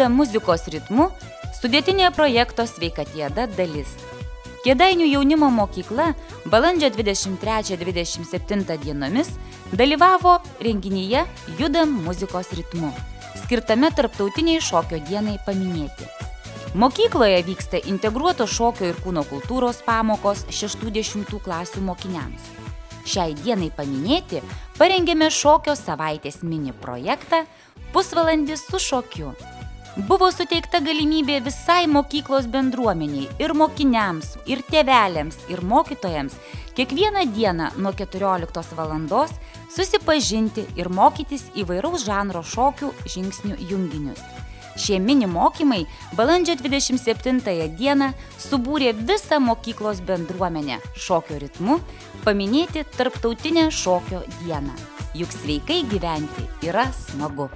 Juda muzikos ritmu sudėtinė projekto Sveikatieda dalis. Kėdainių jaunimo mokykla balandžio 23-27 dienomis dalyvavo renginyje Judam muzikos ritmu, skirtame tarptautiniai šokio dienai paminėti. Mokykloje vyksta integruotos šokio ir kūno kultūros pamokos 6-10 klasių mokiniams. Šiai dienai paminėti parengėme šokio savaitės mini projektą Pusvalandis su šokiu. Buvo suteikta galimybė visai mokyklos bendruomeniai ir mokiniams, ir tėveliams, ir mokytojams kiekvieną dieną nuo 14 valandos susipažinti ir mokytis įvairaus žanro šokių žingsnių junginius. Šie mini mokymai balandžio 27 dieną subūrė visą mokyklos bendruomenę šokio ritmu paminėti tarptautinę šokio dieną. Juk sveikai gyventi yra smagu.